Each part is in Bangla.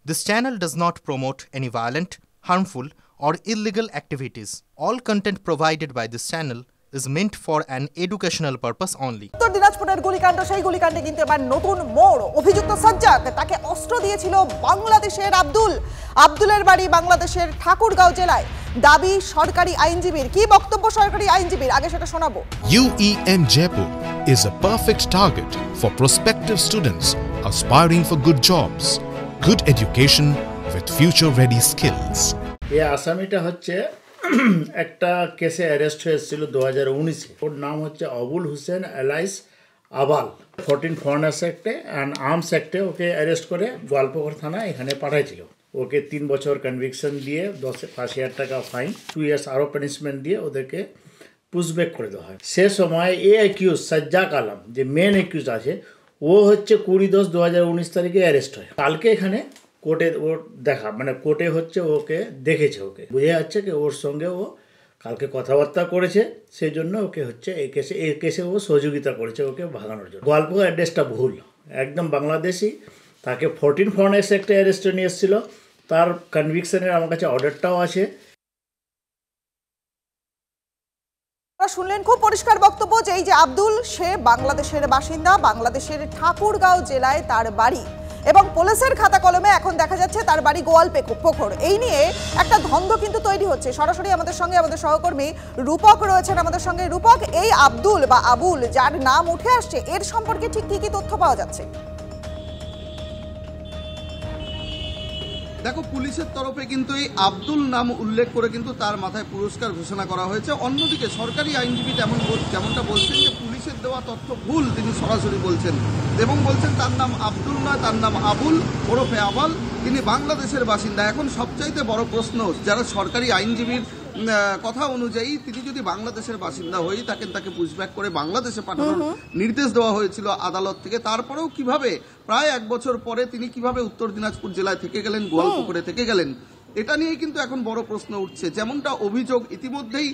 This channel does not promote any violent, harmful, or illegal activities. All content provided by this channel is meant for an educational purpose only. উত্তর দিনাজপুরের গুলিকাণ্ড, সেই গুলিকাণ্ডে কিন্তু এবার নতুন মোড়। অভিযুক্ত সাজ্জাক, তাকে অস্ত্র দিয়েছিল বাংলাদেশের আব্দুলের বাড়ি বাংলাদেশের ঠাকুরগাঁও জেলায়। দাবি সরকারি আইনজীবীর। কি বক্তব্য সরকারি আইনজীবীর, আগে সেটা শোনাবো। UEM Jaipur is a perfect target for prospective students aspiring for good jobs, good education with future-ready skills. এই আসামিটা হচ্ছে একটা কেসে অ্যারেস্ট হয়েছিল 2019-এ। ওর নাম হচ্ছে আবুল হোসেন এলাইস আবাল। 14 ফরেনার্স অ্যাক্টে অ্যান্ড আর্মস অ্যাক্টে ওকে অ্যারেস্ট করে গোয়ালপুকুর থানা এখানে পাঠাইছিল। ওকে 3 বছর কনভিকশন দিয়ে 50,000 টাকা ফাইন, 2 ইয়ার্স আরও পানিশমেন্ট দিয়ে ওদেরকে পুশব্যাক করে দেওয়া হয়। সে সময় অ্যাকিউজ সাজ্জাক আলম, যে মেন অ্যাকিউজ আছে, ও হচ্ছে 20/10/2019 তারিখে অ্যারেস্ট হয়। কালকে এখানে কোর্টে ওর দেখা, মানে কোর্টে হচ্ছে ওকে দেখেছে, ওকে বোঝা যাচ্ছে কি ওর সঙ্গে ও কালকে কথাবার্তা করেছে, সেই জন্য ওকে হচ্ছে এই কেসে ও সহযোগিতা করেছে ওকে ভাগানোর জন্য। গোয়ালপুকুর অ্যাড্রেসটা ভুল, একদম বাংলাদেশি। তাকে 14 ফরেনার্স অ্যাক্টে অ্যারেস্টে নিয়ে এসেছিল। তার কনভিকশনের আমার কাছে অর্ডারটাও আছে। শুনলেন খুব পরিষ্কার বক্তব্য যে এই যে আব্দুল, সে বাংলাদেশের বাসিন্দা, বাংলাদেশের ঠাকুরগাঁও জেলায় তার বাড়ি, এবং পুলিশের খাতা কলমে এখন দেখা যাচ্ছে তার বাড়ি গোয়ালপুকুর। এই নিয়ে একটা দ্বন্দ্ব কিন্তু তৈরি হচ্ছে। সরাসরি আমাদের সঙ্গে আমাদের সহকর্মী রূপক রয়েছেন আমাদের সঙ্গে। রূপক, এই আব্দুল বা আবুল যার নাম উঠে আসছে, এর সম্পর্কে ঠিক কি কি তথ্য পাওয়া যাচ্ছে? দেখো, পুলিশের তরফে কিন্তু এই আব্দুল নাম উল্লেখ করে কিন্তু তার মাথায় পুরস্কার ঘোষণা করা হয়েছে। অন্যদিকে সরকারি আইনজীবী যেমনটা বলছেন যে পুলিশের দেওয়া তথ্য ভুল, তিনি সরাসরি বলছেন এবং বলছেন তার নাম আব্দুল নয়, তার নাম আবুল ওরফে আবাল, তিনি বাংলাদেশের বাসিন্দা। এখন সবচাইতে বড় প্রশ্ন, যারা সরকারি আইনজীবীর কথা অনুযায়ী তিনি যদি বাংলাদেশের বাসিন্দা হয়ে তাকে পুশব্যাক করে বাংলাদেশে পাঠানোর নির্দেশ দেওয়া হয়েছিল আদালত থেকে, তারপরেও কিভাবে প্রায় 1 বছর পরে তিনি কিভাবে উত্তর দিনাজপুর জেলায় থেকে গেলেন, গোয়ালপুকুরে থেকে গেলেন, এটা নিয়ে কিন্তু এখন বড় প্রশ্ন উঠছে। যেমনটা অভিযোগ ইতিমধ্যেই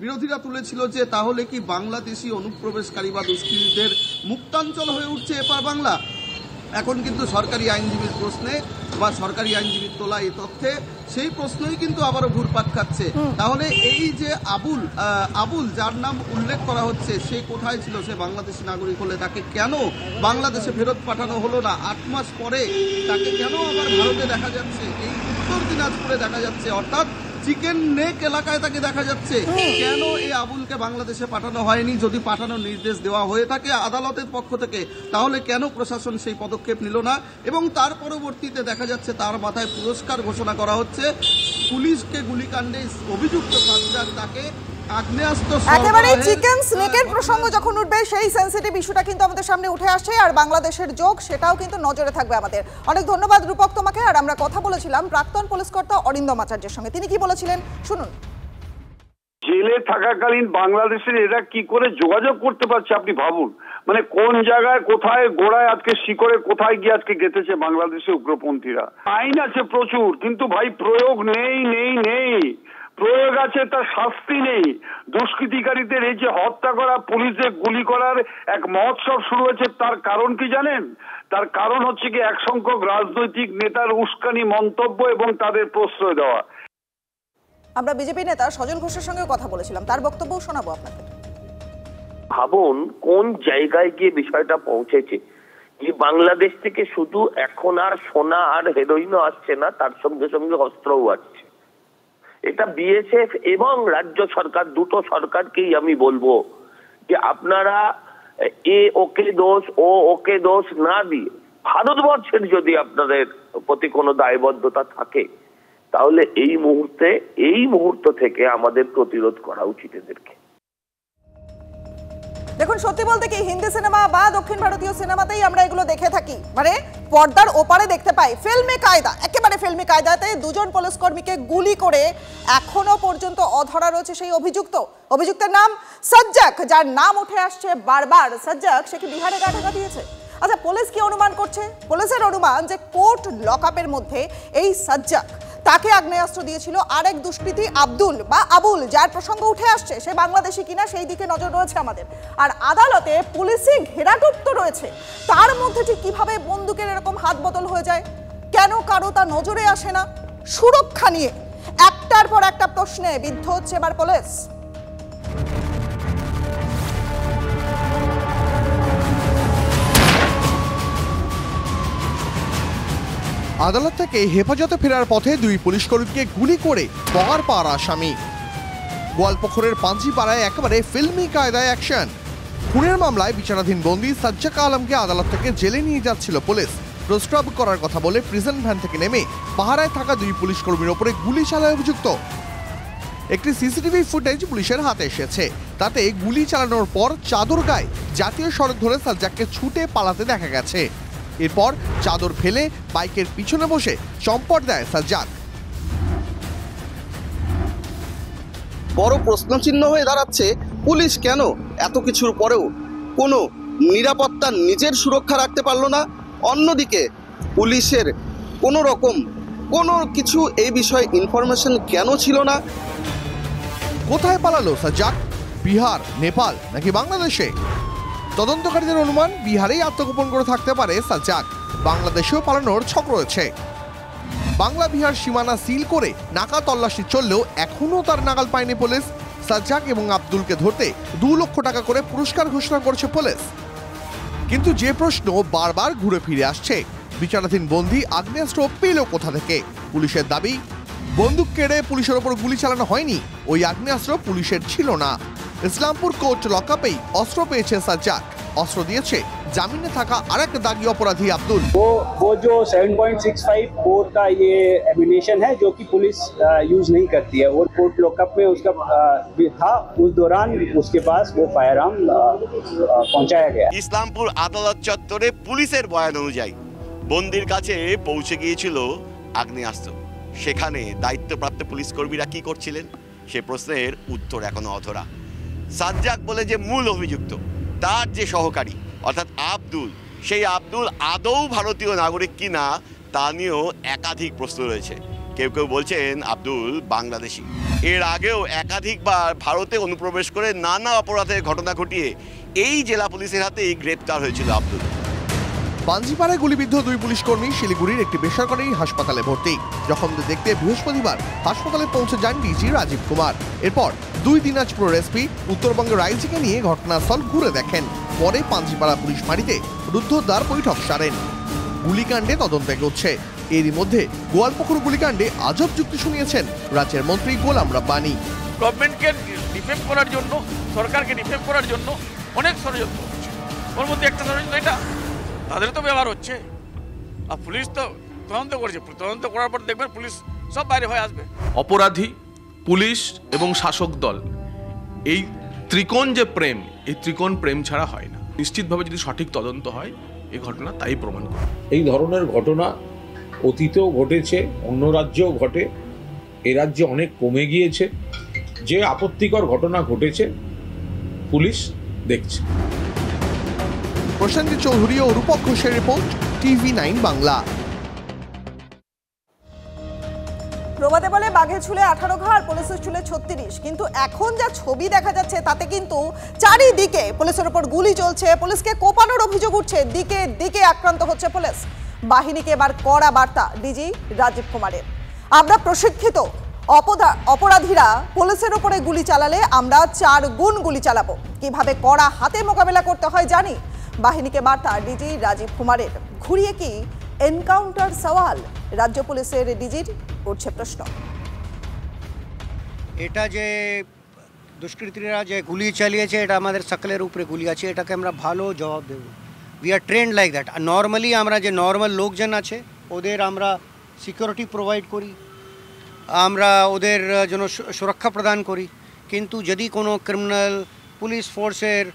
বিরোধীরা তুলেছিল যে তাহলে কি বাংলাদেশি অনুপ্রবেশকারী বা দুষ্কৃতীদের মুক্তাঞ্চল হয়ে উঠছে এপার বাংলা। এখন কিন্তু সরকারি আইনজীবীর প্রশ্নে বা সরকারি আইনজীবীর তোলা এই তথ্যে সেই প্রশ্নই কিন্তু আবারও ঘুরপাক খাচ্ছে। তাহলে এই যে আবুল যার নাম উল্লেখ করা হচ্ছে, সে কোথায় ছিল? সে বাংলাদেশি নাগরিক হলে তাকে কেন বাংলাদেশে ফেরত পাঠানো হলো না? 8 মাস পরে তাকে কেন আবার ভারতে দেখা যাচ্ছে, এই উত্তর দিনাজপুরে দেখা যাচ্ছে, অর্থাৎ চিকেন নেক এলাকায় তাকে দেখা যাচ্ছে? কেন এই আবুলকে বাংলাদেশে পাঠানো হয়নি? যদি পাঠানোর নির্দেশ দেওয়া হয়ে থাকে আদালতের পক্ষ থেকে, তাহলে কেন প্রশাসন সেই পদক্ষেপ নিল না? এবং তার পরবর্তীতে দেখা যাচ্ছে তার মাথায় পুরস্কার ঘোষণা করা হচ্ছে। পুলিশকে গুলিকাণ্ডে অভিযুক্ত সাজ্জাক, তাকে একেবারে চিকেন স্নেকের প্রসঙ্গ যখন উঠবে, সেই সেন্সিটিভ ইস্যুটা কিন্তু আমাদের সামনে উঠে আসছে, আর বাংলাদেশের যোগ সেটাও কিন্তু নজরে থাকবে আমাদের। অনেক ধন্যবাদ রূপক তোমাকে। আর আমরা কথা বলেছিলাম প্রাক্তন পুলিশ কর্তা অরিন্দম আচার্যের সঙ্গে, তিনি কি বলেছিলেন শুনুন। জেলে থাকাকালীন বাংলাদেশের এরা কি করে যোগাযোগ করতে পারছে আপনি ভাবুন। মানে কোন জায়গায় কোথায় গোড়ায় আজকে শিকড়ে কোথায় গিয়ে আজকে গেঁথেছে বাংলাদেশে উগ্রপন্থীরা। আইন আছে প্রচুর, কিন্তু ভাই প্রয়োগ নেই। প্রয়োগ আছে, তার শাস্তি নেই। দুষ্কৃতিকারীদের এই যে হত্যা করা, পুলিশে গুলি করার এক মহোৎসব শুরু হয়েছে, তার কারণ কি জানেন? তার কারণ হচ্ছে কি এক সংখ্যক রাজনৈতিক নেতার উস্কানি মন্তব্য এবং তাদের প্রশ্রয় দেওয়া। আমরা বিজেপি নেতা সজল ঘোষের সঙ্গে কথা বলেছিলাম, তার বক্তব্যও শোনাবো আপনাদের। ভাবুন কোন জায়গায় গিয়ে বিষয়টা পৌঁছেছে, যে বাংলাদেশ থেকে শুধু এখন আর সোনা আর হেরোইনও আসছে না, তার সঙ্গে সঙ্গে অস্ত্রও আসছে। এটা বিএসএফ এবং রাজ্য সরকার, দুটো সরকারকেই আমি বলবো যে আপনারা ওকে দোষ না দিয়ে ভারতবর্ষের যদি আপনাদের প্রতি কোনো দায়বদ্ধতা থাকে, তাহলে এই মুহূর্ত থেকে আমাদের প্রতিরোধ করা উচিত এদেরকে। দেখুন, সত্যি বলতে কি হিন্দি সিনেমা বা দক্ষিণ ভারতীয় সিনেমাতেই আমরা এগুলো দেখে থাকি, মানে পর্দার ওপারে দেখতে পাই। ফিল্মি কায়দা, একেবারে ফিল্মি কায়দাতে 2 পুলিশ কর্মীকে গুলি করে এখনো পর্যন্ত অধরা রয়েছে সেই অভিযুক্তের নাম সাজ্জাক, যার নাম উঠে আসছে বারবার। সাজ্জাক, সে কি বিহারে গা ঢাকা দিয়েছে? আচ্ছা, পুলিশ কি অনুমান করছে? পুলিশের অনুমান যে কোর্ট লকআপের মধ্যে এই সাজ্জাক, তাকে আগ্নেয়াস্ত্র দিয়েছিল আরেক দুষ্কৃতী আব্দুল বা আবুল, যার প্রসঙ্গ উঠে আসছে। সে বাংলাদেশি কিনা সেই দিকে নজর রয়েছে আমাদের। আর আদালতে পুলিশি ঘেরাটোপ তো রয়েছে, তার মধ্যে ঠিক কিভাবে বন্দুকের এরকম হাত বদল হয়ে যায়? কেন কারো তা নজরে আসে না? সুরক্ষা নিয়ে একটার পর একটা প্রশ্নে বিদ্ধ হচ্ছে এবার পুলিশ। আদালত থেকে হেফাজতে ফেরার পথে দুই পুলিশকর্মীকে গুলি করে পগার পাওয়ার আসামি। গোয়ালপুকুরের পাঞ্জিপাড়ায় একেবারে ফিল্মি কায়দায় অ্যাকশন। খুনের মামলায় বিচারাধীন বন্দী সাজ্জাক আলমকে আদালত থেকে জেলে নিয়ে যাচ্ছিল পুলিশ। প্রস্রাব করার কথা বলে প্রিজন ভ্যান থেকে নেমে পাহারায় থাকা দুই পুলিশকর্মীর ওপরে গুলি চালায় অভিযুক্ত। একটি সিসিটিভি ফুটেজ পুলিশের হাতে এসেছে। তাতে গুলি চালানোর পর চাদর গায়ে জাতীয় সড়ক ধরে সাজ্জাককে ছুটে পালাতে দেখা গেছে। এরপর চাদর ফেলে বাইকের পিছনে বসে চম্পট দেয় সাজ্জাক। বড় প্রশ্নচিহ্ন হয়ে দাঁড়াচ্ছে পুলিশ কেন এত কিছুর পরেও কোনো নিরাপত্তা নিজের সুরক্ষা রাখতে পারলো না। অন্যদিকে পুলিশের কোনো রকম কোনো কিছু এই বিষয়ে ইনফরমেশন কেন ছিল না? কোথায় পালালো সাজ্জাক? বিহার, নেপাল নাকি বাংলাদেশে? তদন্তকারীদের অনুমান বিহারেই আত্মগোপন করে থাকতে পারে সাজ্জাক। বাংলাদেশেও পালানোর ছক রয়েছে। বাংলা বিহার সীমানা সিল করে নাকা তল্লাশি চললেও এখনও তার নাগাল পায়নি পুলিশ। সাজ্জাক এবং আব্দুলকে ধরতে 2 লক্ষ টাকা করে পুরস্কার ঘোষণা করেছে পুলিশ। কিন্তু যে প্রশ্ন বারবার ঘুরে ফিরে আসছে, বিচারাধীন বন্দী আগ্নেয়াস্ত্র পেল কোথা থেকে? পুলিশের দাবি, বন্দুক কেড়ে পুলিশের ওপর গুলি চালানো হয়নি, ওই আগ্নেয়াস্ত্র পুলিশের ছিল না। ইসলামপুর কোর্ট লকআপেই অস্ত্র পেয়েছে সাজ্জাক। অস্ত্র দিয়েছে জামিনে থাকা আরেক দাগী অপরাধী আব্দুল। वो जो 7.65 बोर का ये एमिनेशन है जो कि पुलिस यूज नहीं करती है, और कोर्ट लॉकअप में उसका था। उस दौरान उसके पास वो फायर आर्म पहुंचाया गया। ইসলামপুর আদালত চত্বরে পুলিশের বয়ান অনুযায়ী বন্দির কাছে পৌঁছে গিয়েছিল আগ্নেয়াস্ত্র। সেখানে দায়িত্বপ্রাপ্ত পুলিশ কর্মীরা কি করছিলেন সে প্রশ্নের উত্তর এখনো অধরা। সাজ্জাক বলে যে মূল অভিযুক্ত, তার যে সহকারী অর্থাৎ আব্দুল, সেই আব্দুল আদৌ ভারতীয় নাগরিক কিনা তা নিয়েও একাধিক প্রশ্ন রয়েছে। কেউ কেউ বলছেন আব্দুল বাংলাদেশি। এর আগেও একাধিকবার ভারতে অনুপ্রবেশ করে নানা অপরাধের ঘটনা ঘটিয়ে এই জেলা পুলিশের হাতেই গ্রেপ্তার হয়েছিল আব্দুল। পাঞ্জিপাড়ায় গুলিবিদ্ধ দুই পুলিশকর্মী শিলিগুড়ির একটি বেসরকারি হাসপাতালে ভর্তি। জখমদের দেখতে বৃহস্পতিবার হাসপাতালে পৌঁছে যান ডিজি রাজীব কুমার। এরপর দুই দিনাজপুর এসপি উত্তরবঙ্গের আইজিকে নিয়ে ঘটনাস্থল ঘুরে দেখেন। পরে পাঞ্জিপাড়া পুলিশ ফাঁড়িতে রুদ্ধদ্বার বৈঠক সারেন। গুলিকাণ্ডে তদন্ত এগোচ্ছে। এরই মধ্যে গোয়ালপুকুর গুলিকাণ্ডে আজব যুক্তি শুনিয়েছেন রাজ্যের মন্ত্রী গোলাম রাব্বানি। গভর্নমেন্টকে ডিফেম করার জন্য, সরকারকে ডিফেম করার জন্য অনেক ষড়যন্ত্র হচ্ছে। ওর মধ্যে একটা ষড়যন্ত্র এটা তাদের তো ব্যবহার হচ্ছে। আর পুলিশ তো তদন্ত করেছে, তদন্ত করার পর দেখবেন পুলিশ সব বাইরে হয়ে আসবে। অপরাধী, পুলিশ এবং শাসক দল, এই ত্রিকোণ যে প্রেম, এই ত্রিকোণ প্রেম ছাড়া হয় না। নিশ্চিতভাবে যদি সঠিক তদন্ত হয় এই ঘটনা তাই প্রমাণ করে। এই ধরনের ঘটনা অতীতেও ঘটেছে, অন্য রাজ্যেও ঘটে। এ রাজ্যে অনেক কমে গিয়েছে। যে আপত্তিকর ঘটনা ঘটেছে পুলিশ দেখছে। প্রশান্ত চৌধুরী ও রূপক ঘোষের রিপোর্ট, TV9 বাংলা। প্রবাদে বলে বাঘের চুলে 18 ঘা আর পুলিশের চুলে 36, কিন্তু এখন যা ছবি দেখা যাচ্ছে তাতে কিন্তু চারিদিকে পুলিশের উপর গুলি চলছে, পুলিশকে কোপানোর অভিযোগ উঠছে, দিকে দিকে আক্রান্ত হচ্ছে পুলিশ। বাহিনীকে এবার কড়া বার্তা ডিজি রাজীব কুমারের। আমরা প্রশিক্ষিত, অপরাধীরা পুলিশের উপরে গুলি চালালে আমরা 4 গুণ গুলি চালাবো। কিভাবে কড়া হাতে মোকাবেলা করতে হয় জানি। বাহিনীকে বার্তা ডিজি রাজীব কুমারের। ঘুরিয়ে কি এনকাউন্টার সওয়াল? রাজ্য পুলিশের ডিজির উঠছে প্রশ্ন। এটা যে দুষ্কৃতীরা যে গুলি চালিয়েছে, এটা আমাদের সকলের উপরে গুলি আছে, এটাকে আমরা ভালো জবাব দেব। We are trained like that. Normally আমরা যে নর্মাল লোকজন আছে ওদের আমরা সিকিউরিটি প্রোভাইড করি, আমরা ওদের জন্য সুরক্ষা প্রদান করি। কিন্তু যদি কোনো ক্রিমিনাল পুলিশ ফোর্সের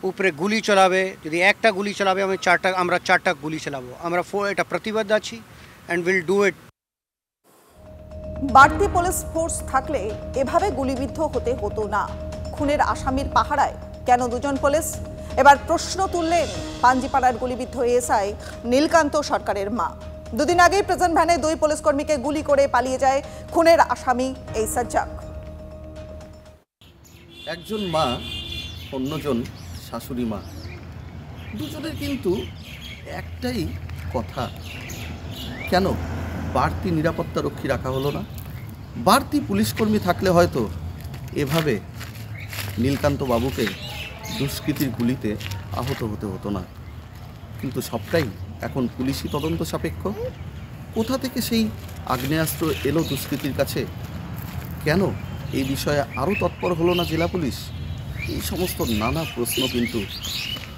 উপরে গুলি চালাবে, যদি একটা গুলি চালাবে আমরা চারটা গুলি চালাবো। আমরা এটা প্রতিবদ্ধ আছি অ্যান্ড উইল ডু ইট। বাড়তি পুলিশ ফোর্স থাকলে এভাবে গুলিবিদ্ধ হতে হতো না। খুনের আসামির পাহারায় কেন 2 জন পুলিশ? এবার প্রশ্ন তুললেন পাঞ্জিপাড়ার গুলিবিদ্ধ এএসআই নীলকান্ত সরকারের মা। 2 দিন আগেই প্রিজন ভ্যানে 2 পুলিশ কর্মীকে গুলি করে পালিয়ে যায় খুনের আসামি এই সাজ্জাক। একজন মা, অন্যজন শাশুড়ি মা, দুজনের কিন্তু একটাই কথা, কেন বাড়তি নিরাপত্তা রক্ষী রাখা হলো না? বাড়তি পুলিশকর্মী থাকলে হয়তো এভাবে নীলকান্ত বাবুকে দুষ্কৃতীর গুলিতে আহত হতে হতো না। কিন্তু সবটাই এখন পুলিশি তদন্ত সাপেক্ষ। কোথা থেকে সেই আগ্নেয়াস্ত্র এলো দুষ্কৃতীর কাছে? কেন এই বিষয়ে আরও তৎপর হলো না জেলা পুলিশ? এই সমস্ত নানা প্রশ্ন কিন্তু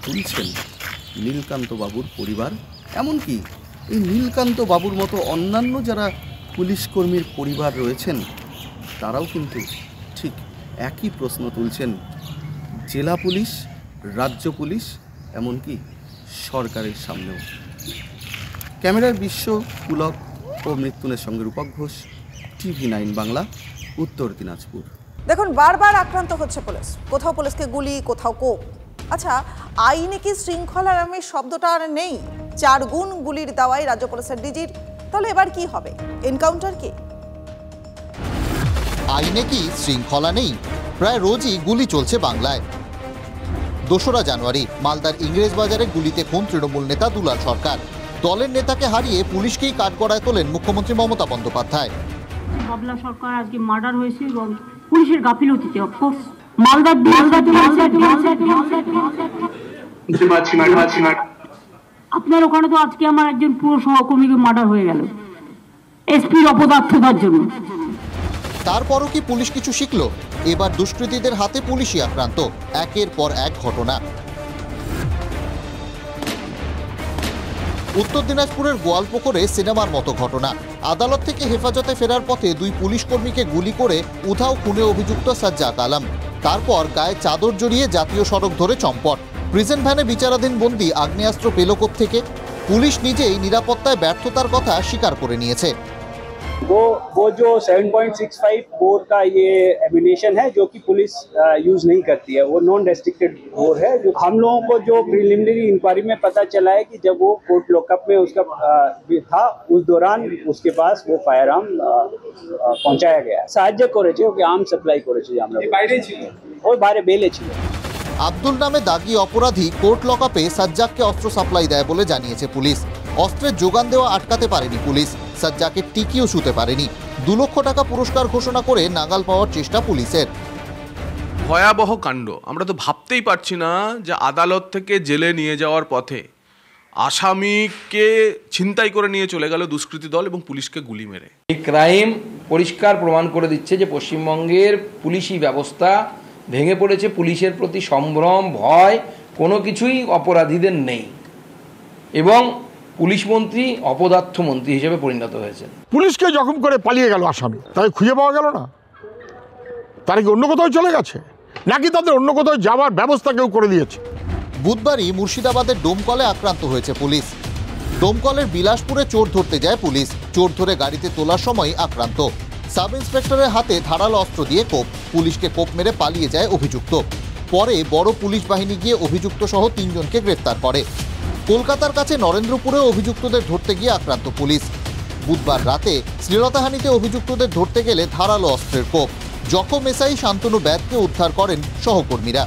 তুলছেন নীলকান্ত বাবুর পরিবার, এমনকি এই নীলকান্ত বাবুর মতো অন্যান্য যারা পুলিশকর্মীর পরিবার রয়েছেন তারাও কিন্তু ঠিক একই প্রশ্ন তুলছেন জেলা পুলিশ, রাজ্য পুলিশ, এমনকি সরকারের সামনেও। ক্যামেরার বিশ্ব, পুলক ও মৃত্যুনের সঙ্গে রূপক ঘোষ, TV9 বাংলা, উত্তর দিনাজপুর। দেখুন, বারবার আক্রান্ত হচ্ছে পুলিশ, কোথাও পুলিশকে গুলি, কোথাও কোপ। আচ্ছা, আইনে কি শৃঙ্খলা নামের শব্দটা আর নেই? 4 গুণ গুলির দাওয়াই রাজ্য পুলিশের ডিজির। তাহলে এবার কি হবে? এনকাউন্টার কি? আইনে কি শৃঙ্খলা নেই? প্রায় রোজই গুলি চলছে বাংলায়। 2রা জানুয়ারি মালদার ইংরেজ বাজারে গুলিতে খুন তৃণমূল নেতা দুলাল সরকার। দলের নেতাকে হারিয়ে পুলিশকেই কাঠগড়ায় তোলেন মুখ্যমন্ত্রী মমতা বন্দ্যোপাধ্যায়। বাবলা সরকার আজকে মার্ডার হয়েছে এবং পুলিশের গাফিলতিতে অফকোর্স আপনার ওখানে তো আজকে আমার একজন পুরো সহকর্মীকে মার্ডার হয়ে গেল এসপির অপদার্থতার জন্য। তারপরও কি পুলিশ কিছু শিখলো? এবার দুষ্কৃতীদের হাতে পুলিশই আক্রান্ত। একের পর এক ঘটনা। উত্তর দিনাজপুরের গোয়ালপুকুরে সিনেমার মতো ঘটনা। আদালত থেকে হেফাজতে ফেরার পথে 2 পুলিশ কর্মীকে গুলি করে উধাও খুনে অভিযুক্ত সাজ্জাক আলম। তারপর গায়ে চাদর জড়িয়ে জাতীয় সড়ক ধরে চম্পট। প্রিজন ভ্যানে বিচারাধীন বন্দী আগ্নেয়াস্ত্র পেল থেকে? পুলিশ নিজেই নিরাপত্তায় ব্যর্থতার কথা স্বীকার করে নিয়েছে। वो जो 7.65 बोर का ये एमिनेशन है जो कि पुलिस यूज नहीं करती है, वो नॉन रेस्ट्रिक्टेड बोर है। जो हम लोगों को जो प्रिलिमिनरी इंक्वायरी में पता चला है कि जब वो कोर्ट लॉकअप में उसका था उस दौरान उसके पास वो फायर आर्म पहुंचाया गया। সাহায্য করেছে, ওকে আর্ম সাপ্লাই করেছে। আমরা বাইরে ছিল, ওই বাইরে বেলে ছিল। আব্দুল নামে দাগি অপরাধী কোর্ট লকআপে সাজ্জাককে অস্ত্র সাপ্লাই দেয় বলে জানিয়েছে পুলিশ। অস্ত্রের যোগান দেওয়া আটকাতে পারেনি পুলিশ, সাজ্জাকে টিকিও ছুঁতে পারেনি। 2 লক্ষ টাকা পুরস্কার ঘোষণা করে নাগাল পাওয়ার চেষ্টা পুলিশের। ভয়াবহ কাণ্ড। আমরা তো ভাবতেই পারছি না যে আদালত থেকে জেলে নিয়ে যাওয়ার পথে আসামিকে ছিনতাই করে নিয়ে চলে গেল দুষ্কৃতী দল এবং পুলিশকে গুলি মেরে। এই ক্রাইম পরিষ্কার প্রমাণ করে দিচ্ছে যে পশ্চিমবঙ্গের পুলিশি ব্যবস্থা ভেঙে পড়েছে। পুলিশের প্রতি সম্ভ্রম, ভয় কোনো কিছুই অপরাধীদের নেই এবং পুলিশ মন্ত্রী অপদার্থ মন্ত্রী হিসেবে পরিণত হয়েছে। পুলিশকে জখম করে পালিয়ে গেল আসামি, তাই খুঁজে পাওয়া গেল না। তারা কি অন্য কোথাও চলে গেছে নাকি তাদের অন্য কোথাও যাওয়ার ব্যবস্থা কেউ করে দিয়েছে? বুধবারই মুর্শিদাবাদের ডোমকলে আক্রান্ত হয়েছে পুলিশ। ডোমকলের বিলাসপুরে চোর ধরতে যায় পুলিশ। চোর ধরে গাড়িতে তোলার সময় আক্রান্ত। সাব ইন্সপেক্টরের হাতে ধারালো অস্ত্র দিয়ে কোপ। পুলিশকে কোপ মেরে পালিয়ে যায় অভিযুক্ত। পরে বড় পুলিশ বাহিনী গিয়ে অভিযুক্ত সহ 3 জনকে গ্রেফতার করে। কলকাতার কাছে নরেন্দ্রপুরে অভিযুক্তদের ধরতে গিয়ে আক্রান্ত পুলিশ। বুধবার রাতে শ্লীলতাহানিতে অভিযুক্তদের ধরতে গেলে ধারালো অস্ত্রের কোপ। জখম এসআই শান্তনু ব্যাদকে উদ্ধার করেন সহকর্মীরা।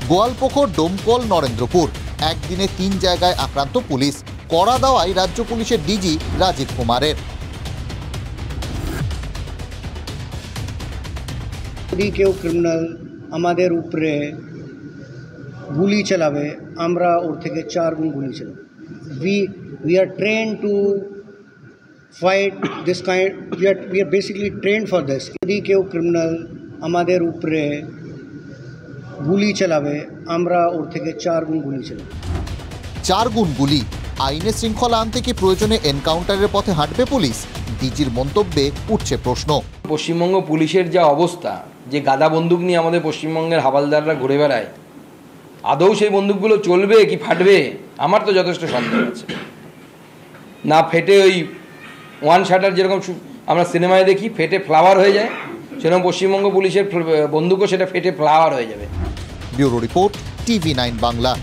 গোয়ালপুকুর, ডোমকল, নরেন্দ্রপুর, একদিনে 3 জায়গায় আক্রান্ত পুলিশ। কড়া দাওয়ায় রাজ্য পুলিশের ডিজি রাজীব কুমারের। যদি কেউ ক্রিমিনাল আমাদের উপরে গুলি চালাবে, আমরা ওর থেকে 4 গুণ গুলি চালাবো। we are trained to fight this kind, we are basically trained for this. যদি কেউ ক্রিমিনাল আমাদের উপরে গুলি চালাবে, আমরা ওর থেকে 4 গুণ গুলি চালাবো। 4 গুণ গুলি। আইনে শৃঙ্খলা আনতে কি প্রয়োজনে এনকাউন্টারের পথে হাঁটবে পুলিশ? ডিজির মন্তব্যে উঠছে প্রশ্ন। পশ্চিমবঙ্গ পুলিশের যা অবস্থা, যে গাদা বন্দুক নিয়ে আমাদের পশ্চিমবঙ্গের হাবালদাররা ঘুরে বেড়ায়, আদৌ সেই বন্দুকগুলো চলবে কি ফাটবে? আমার তো যথেষ্ট সন্দেহ আছে। না ফেটে ওই 1 শাটার যেরকম আমরা সিনেমায় দেখি ফেটে ফ্লাওয়ার হয়ে যায়, সেরকম পশ্চিমবঙ্গ পুলিশের বন্দুকও সেটা ফেটে ফ্লাওয়ার হয়ে যাবে। Bureau report, TV9 Bangla.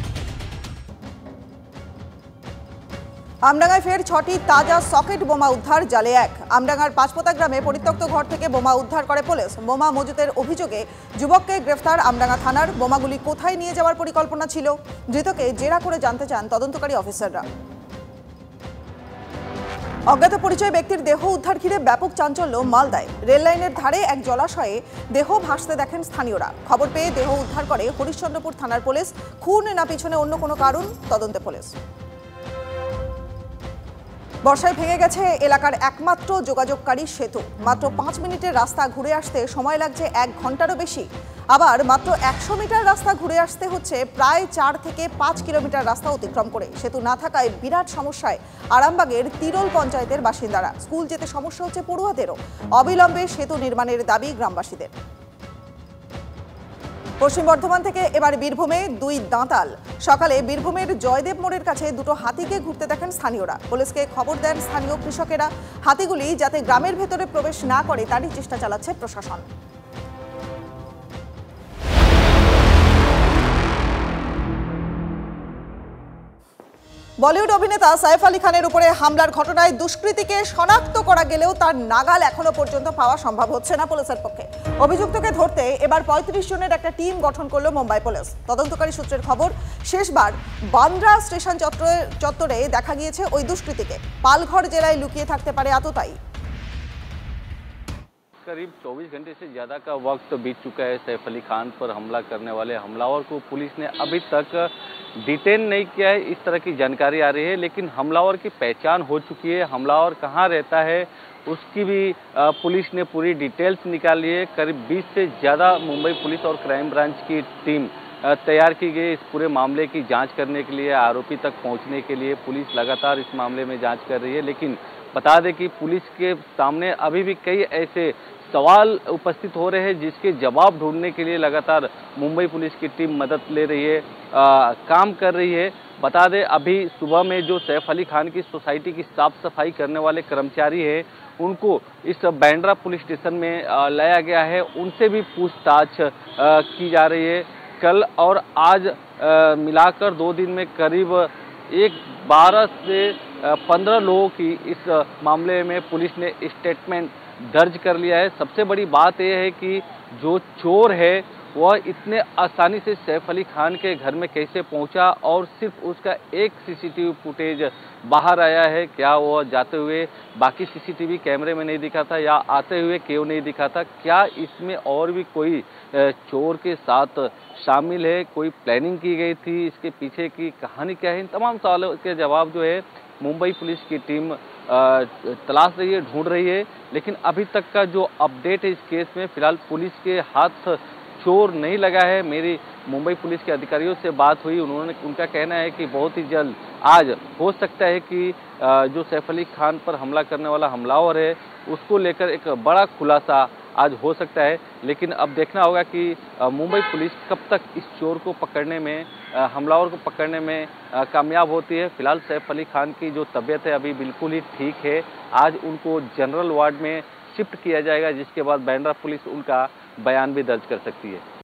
আমডাঙ্গায় ফের 6টি তাজা সকেট বোমা উদ্ধার, জালে 1। আমডাঙ্গার পাঁচপোতা গ্রামে পরিত্যক্ত ঘর থেকে বোমা উদ্ধার করে পুলিশ। বোমা মজুতের অভিযোগে যুবককে গ্রেফতার আমডাঙ্গা থানার। বোমাগুলি কোথায় নিয়ে যাওয়ার পরিকল্পনা ছিল, ধৃতকে জেরা করে জানতে চান তদন্তকারী অফিসাররা। অজ্ঞাত পরিচয় ব্যক্তির দেহ উদ্ধার ঘিরে ব্যাপক চাঞ্চল্য মালদায়। রেল লাইনের ধারে এক জলাশয়ে দেহ ভাসতে দেখেন স্থানীয়রা। খবর পেয়ে দেহ উদ্ধার করে হরিশ্চন্দ্রপুর থানার পুলিশ। খুন না পিছনে অন্য কোনো কারণ, তদন্তে পুলিশ। বর্ষায় ভেঙে গেছে এলাকার একমাত্র যোগাযোগকারী সেতু। মাত্র 5 মিনিটের রাস্তা ঘুরে আসতে সময় লাগছে 1 ঘন্টারও বেশি। আবার মাত্র 100 মিটার রাস্তা ঘুরে আসতে হচ্ছে প্রায় 4 থেকে 5 কিলোমিটার রাস্তা অতিক্রম করে। সেতু না থাকায় বিরাট সমস্যায় আরামবাগের তিরোল পঞ্চায়েতের বাসিন্দারা। স্কুল যেতে সমস্যা হচ্ছে পড়ুয়াদেরও। অবিলম্বে সেতু নির্মাণের দাবি গ্রামবাসীদের। পশ্চিম বর্ধমান থেকে এবার বীরভূমে 2 দাঁতাল। সকালে বীরভূমের জয়দেব মোড়ের কাছে দুটো হাতিকে ঘুরতে দেখেন স্থানীয়রা। পুলিশকে খবর দেন স্থানীয় কৃষকেরা। হাতিগুলি যাতে গ্রামের ভেতরে প্রবেশ না করে তারই চেষ্টা চালাচ্ছে প্রশাসন। বলিউড অভিনেতা সাইফ আলী খানের উপরে হামলার ঘটনায় দুষ্কৃতীকে শনাক্ত করা গেলেও তার নাগাল এখনো পর্যন্ত পাওয়া সম্ভব হচ্ছে না পুলিশের পক্ষে। অভিযুক্তকে ধরতে এবার 35 জনের একটা টিম গঠন করলো মুম্বাই পুলিশ। তদন্তকারী সূত্রের খবর, শেষবার বান্দ্রা স্টেশন চত্বরে দেখা গিয়েছে ওই দুষ্কৃতীকে। পালঘর জেলায় লুকিয়ে থাকতে পারে আততায়ী। करीब 24 घंटे से ज़्यादा का वक्त बीत चुका है सैफ अली खान पर हमला करने वाले हमलावर को पुलिस ने अभी तक डिटेन नहीं किया है, इस तरह की जानकारी आ रही है। लेकिन हमलावर की पहचान हो चुकी है। हमलावर कहाँ रहता है उसकी भी पुलिस ने पूरी डिटेल्स निकाली है। करीब 20 से ज़्यादा मुंबई पुलिस और क्राइम ब्रांच की टीम तैयार की गई इस पूरे मामले की जांच करने के लिए। आरोपी तक पहुंचने के लिए पुलिस लगातार इस मामले में जांच कर रही है। लेकिन बता दें कि पुलिस के सामने अभी भी कई ऐसे सवाल उपस्थित हो रहे हैं जिसके जवाब ढूंढने के लिए लगातार मुंबई पुलिस की टीम मदद ले रही है, काम कर रही है। बता दें अभी सुबह में जो सैफ अली खान की सोसाइटी की साफ सफाई करने वाले कर्मचारी हैं उनको इस बांद्रा पुलिस स्टेशन में लाया गया है। उनसे भी पूछताछ की जा रही है। कल और आज मिलाकर 2 दिन में करीब 12 से 15 लोगों की इस मामले में पुलिस ने स्टेटमेंट दर्ज कर लिया है। सबसे बड़ी बात यह है कि जो चोर है वह इतने आसानी से सैफ अली खान के घर में कैसे पहुंचा और सिर्फ उसका एक सीसीटीवी फुटेज बाहर आया है। क्या वह जाते हुए बाकी सीसीटीवी कैमरे में नहीं दिखा था या आते हुए क्यों नहीं दिखा था? क्या इसमें और भी कोई चोर के साथ शामिल है? कोई प्लानिंग की गई थी? इसके पीछे की कहानी क्या है? इन तमाम सवालों के जवाब जो है मुंबई पुलिस की टीम तलाश रही है, ढूंढ रही है। लेकिन अभी तक का जो अपडेट है इस केस में, फिलहाल पुलिस के हाथ चोर नहीं लगा है। मेरी मुंबई पुलिस के अधिकारियों से बात हुई, उनका कहना है कि बहुत ही जल्द आज हो सकता है कि जो सैफ अली खान पर हमला करने वाला हमलावर है उसको लेकर एक बड़ा खुलासा आज हो सकता है। लेकिन अब देखना होगा कि मुंबई पुलिस कब तक इस चोर को पकड़ने में, हमलावर को पकड़ने में कामयाब होती है। फिलहाल सैफ अली खान की जो तबीयत है अभी बिल्कुल ही ठीक है। आज उनको जनरल वार्ड में शिफ्ट किया जाएगा जिसके बाद बांद्रा पुलिस उनका बयान भी दर्ज कर सकती है।